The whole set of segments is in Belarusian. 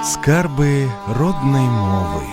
Скарби родной мови.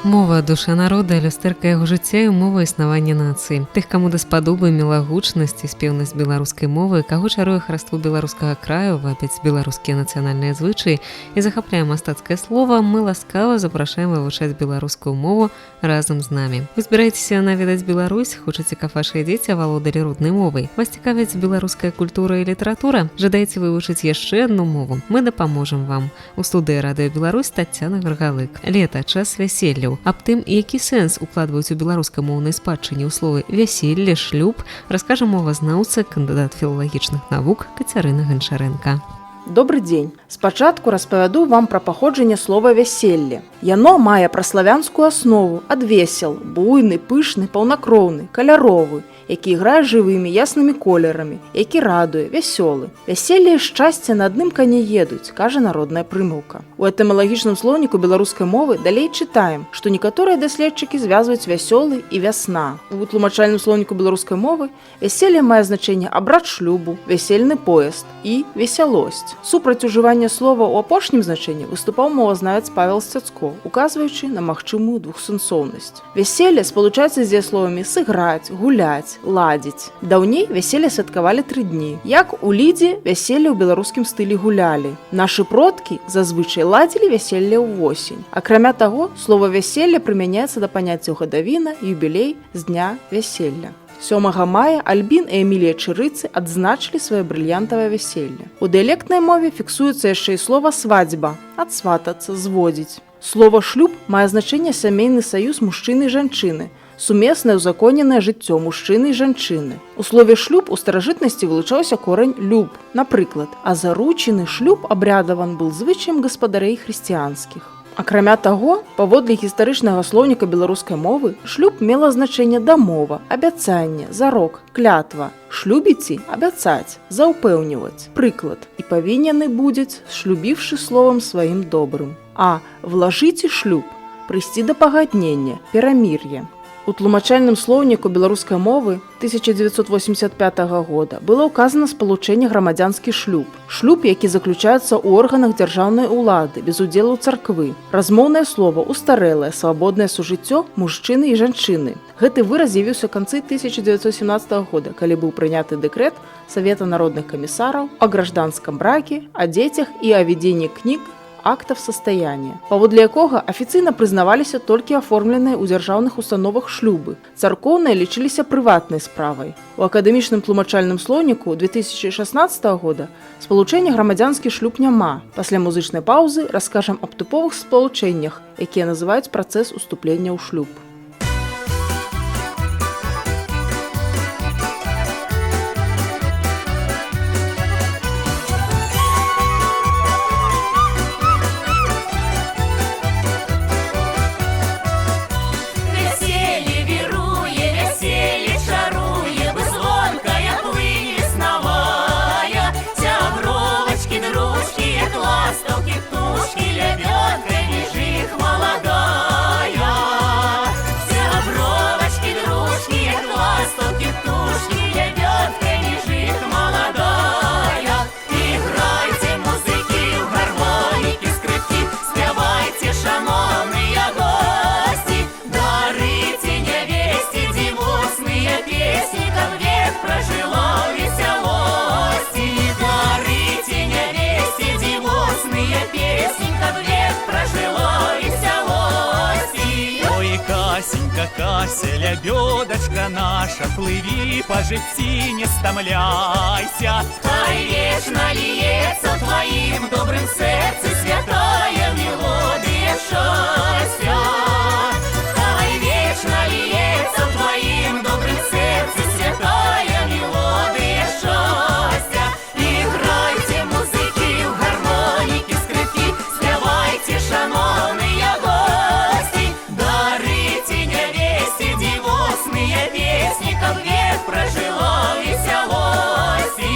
Мова – душа народа, люстэрка яго жыцця і мова існавання нацыі. Тых, каму даспадобы мілагучнасць і спеўнасць беларускай мовы, каго чаруе хараство беларускага краю, вабяць беларускія нацыянальныя звычаі і захапляе мастацкае слова, мы ласкава запрашаем вывучаць беларускую мову разам з намі. Вы збіраецеся наведаць Беларусь, хочаце, каб вашыя дзеці авалодалі роднай мовай. Вас цікавіць беларуская культура і літаратура? Жадаеце вывучыць яшчэ адну мову? Мы дапаможам вам. У студыі Радыё Беларусь Таццяна Гаргалык. Лета, час вяселляў. Аб тым, які сэнс укладваюць у беларускамоўнай спадчыне ў словы «вяселле», «шлюб», раскажа мовазнаўца, кандыдат філалагічных навук Кацярына Ганчарэнка. Добры дзень. Спачатку распавяду вам пра паходжанне слова «вяселле». Яно мае праславянскую аснову ад весел, буйны, пышны, паўнакроўны, каляровы, які іграе жывымі, яснымі колерамі, які радуе, вясёлы. Вяселле і шчасце на адным кані едуць, кажа народная прымаўка. У этымалагічным слоўніку беларускай мовы далей чытаем, што некаторыя даследчыкі звязваюць вясёлы і вясна. У тлумачальным слоўніку беларускай мовы вяселле мае значэнне абрад шлюбу, вясельны поезд і весялосць. Супраць ужывання слова ў апошнім значэнні выступаў мовазнавец Павел Сцяцко, указваючы на магчымую двухсэнсоўнасць. Вяселле спалучаецца з дзеясловамі сыграць, гуляць, ладзіць. Даўней вяселле святкавалі 3 дні. Як у лідзе вяселле ў беларускім стылі гулялі. Нашы продкі зазвычай ладзілі вяселле ўвосень. Акрамя таго, слова вяселле прымяняецца да паняццяў гадавіна, юбілей з дня вяселля. 7 мая Альбін і Эмілія Чырыцы адзначылі сваё брыльянтавае вяселле. У дыялектнай мове фіксуецца яшчэ і слова свадьба, адсватацца, зводзіць. Слова шлюб мае значэнне сямейны саюз мужчыны і жанчыны, сумеснае узаконенае жыццё мужчыны і жанчыны. У слове шлюб у старажытнасці вылучаўся корань люб. Напрыклад, а заручены шлюб абрядаван быў звычаем гаспадарэй хрысціянскіх. Акрамя таго, паводле гістарычнага слоўніка беларускай мовы, шлюб мела значэнне дамова, абяцанне, зарок, клятва. Шлюбіці – абяцаць, заўпэўніваць. Прыклад. І павінены будзець, шлюбіўшы словам сваім добрым. А влажыце шлюб – прыйсці да пагаднення, перамір'я. У тлумачальным слоўніку беларускай мовы 1985 года было ўказана спалучэнне грамадзянскі шлюб. Шлюб, які заключаецца ў органах дзяржаўнай улады без удзелу царквы. Размоўнае слова устарэлае, свабоднае сужыццё мужчыны і жанчыны. Гэты выраз з'явіўся ў канцы 1917 года, калі быў прыняты дэкрэт Савета народных камісараў о гражданском браке, о дзецях і о вядзенні кніг актов состояния, паводле якога афіцыйна прызнаваліся толькі аформленыя ў дзяржаўных установах шлюбы. Царкоўныя лічыліся прыватнай справай. У акадэмічным тлумачальным слоўніку 2016 года спалучэння грамадзянскі шлюб няма. Пасля музычнай паўзы раскажам аб тыповых спалучэннях, якія называюць працэс уступлення ў шлюб. Кася, лебедочка наша, плыви по житті, не стомляйся. Хай вечно льется в твоим добрым сердце святая мелодия счастья. Хай вечно льется в твоим добрым сердце святая мелодия счастья. Играйте музыки в гармоники, скрипки, спевайте, шановные гости, дарите невесте дивосные песни, как век прожила веселости.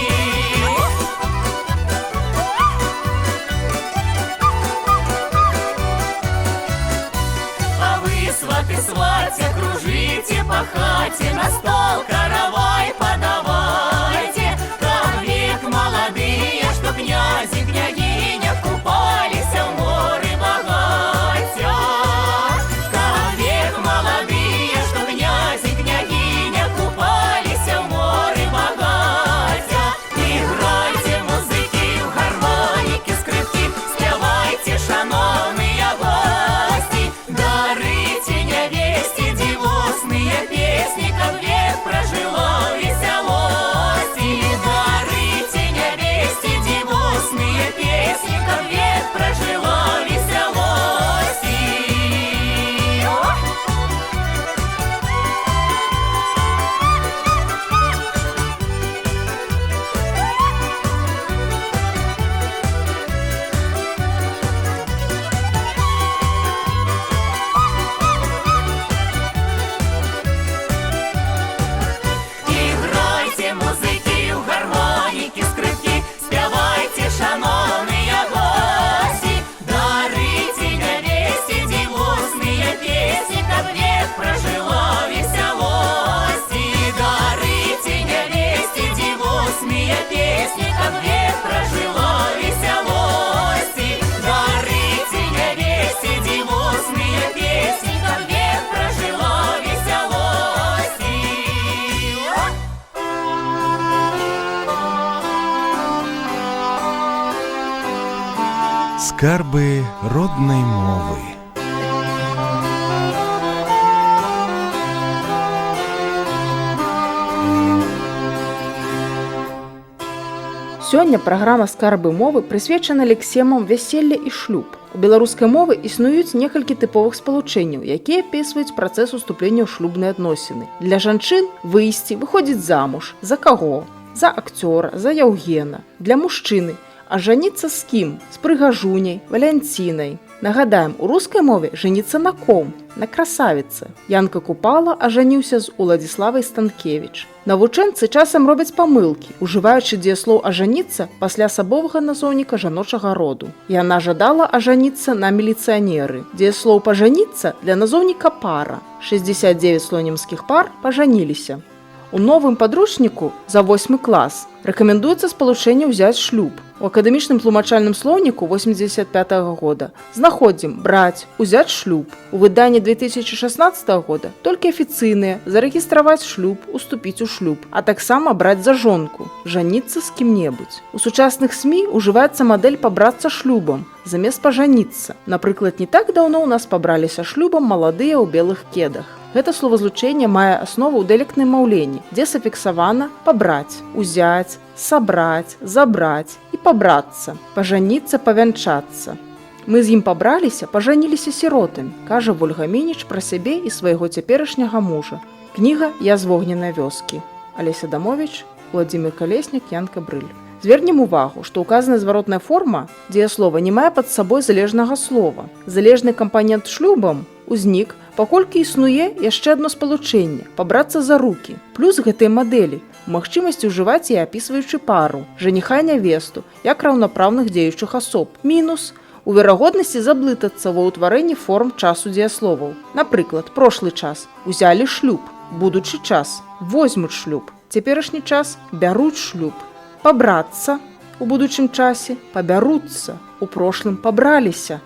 Скарби родной мови. Сёння праграма «Скарбы мовы» прысвечана лексемам вяселля і шлюб. У беларускай мовы існуюць некалькі тыповых спалучэнняў, якія апісваюць працэс уступлення ў шлюбныя адносіны. Для жанчын выйсці, выходзіць замуж. За каго? За акцёра, за Яўгена. Для мужчыны ажаніцца з кім? З прыгажуняй, валянцінай. Нагадаем, у рускай мове жаніцца на ком? На красавіцы. Янка Купала ажаніўся з Уладзіславай Станкевіч. Навучэнцы часам робяць памылкі, ужываючы дзеяслоў ажаніцца пасля асабовага назоўніка жаночага роду. Яна жадала ажаніцца на міліцыянеры. Дзеяслоў пажаніцца для назоўніка пара. 69 слонімскіх пар пажаніліся. У новым падручніку за 8 клас рэкамендуецца спалучэнне ўзяць шлюб. У акадэмічным тлумачальным слоўніку 85 года знаходзім браць, узяць шлюб. У выданні 2016 года толькі афіцыйныя зарэгістраваць шлюб, уступіць у шлюб, а таксама браць за жонку, жаніцца з кім-небудзь. У сучасных СМІ ўжываецца мадэль пабрацца шлюбам замест пажаніцца. Напрыклад, не так даўно ў нас пабраліся шлюбам маладыя ў белых кедах. Гэта словазлучэнне мае аснову ў дыялектным маўленні, дзе зафіксавана пабраць, узяць, сабраць, забраць і пабрацца, пажаніцца, павянчацца. Мы з ім пабраліся, пажаніліся сіротамі, кажа Вольга Мініч пра сябе і свайго цяперашняга мужа. Кніга «Я з вогненай вёскі». Алеся Адамович, Владзімір Калеснік, Янка Брыль. Звернем увагу, што указаная зваротная форма дзеяслова не мае пад сабой залежнага слова. Залежны кампанент шлюбам узнік, паколькі існуе яшчэ адно спалучэнне – пабрацца за рукі. Плюс гэтай мадэлі – магчымасць ужываць і апісваючы пару, жаніха і нявесту, як раўнапраўных дзеючых асоб. Мінус – у верагоднасці заблытацца ва ўтварэнні форм часу дзеясловаў. Напрыклад, прошлы час – узялі шлюб, будучы час – возьмуць шлюб, цяперашні час – бяруць шлюб. Пабрацца у будучым часе, пабяруцца, у прошлым пабраліся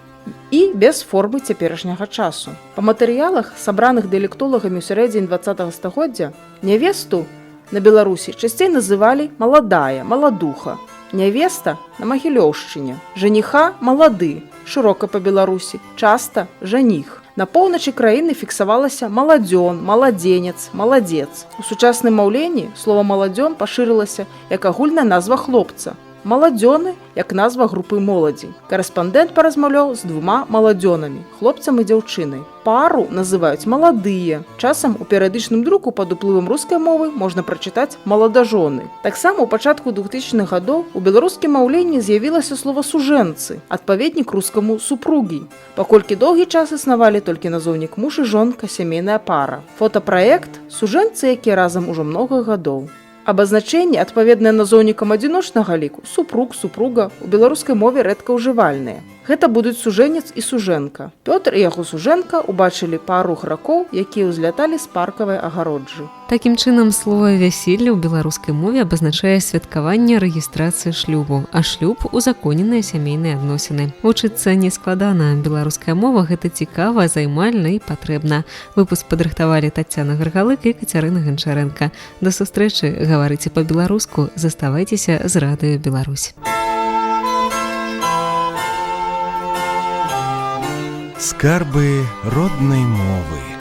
і без формы цяперашняга часу. Па матэрыялах, сабраных дыялектолагамі ў сярэдзіне 20 стагоддзя, нявесту на Беларусі часцей называлі маладая, маладуха, нявеста на Магілёўшчыне, жаніха малады, шырока па Беларусі, часта жаніх. На поўначы краіны фіксавалася маладзён, маладзенец, маладзец. У сучасным маўленні слова маладзён пашырылася як агульная назва хлопца. Маладзёны як назва групы моладзі. Карэспандэнт паразмаўляў з двума маладзёнамі, хлопцам і дзяўчынай. Пару называюць маладыя. Часам у перыядычным друку пад уплывам рускай мовы можна прачытаць маладажоны. Таксама ў пачатку 2000-х гадоў у беларускім маўленні з'явілася слова сужэнцы, адпаведнік рускаму супругі. Паколькі доўгі час існавалі толькі назоўнік муж і жонка, сямейная пара. Фотапраект сужэнцы, якія разам ужо многа гадоў. Абазначэнні, адпаведныя назоўнікам адзіночнага ліку, супруг, супруга, у беларускай мове рэдка ўжывальныя. Гэта будуць сужэнец і сужэнка. Пётр і яго сужэнка ўбачылі пару гракоў, якія ўзляталі з паркавай агароджы. Такім чынам, слова «вяселле» ў беларускай мове абазначае святкаванне рэгістрацыі шлюбу, а шлюб – узаконеныя сямейныя адносіны. Вучыцца нескладана. Беларуская мова – гэта цікава, займальна і патрэбна. Выпуск падрыхтавалі Таццяна Гаргалык і Кацярына Ганчарэнка. Да сустрэчы, гаварыце па-беларуску, заставайцеся з Радыё Беларусь. Скарби родной мови.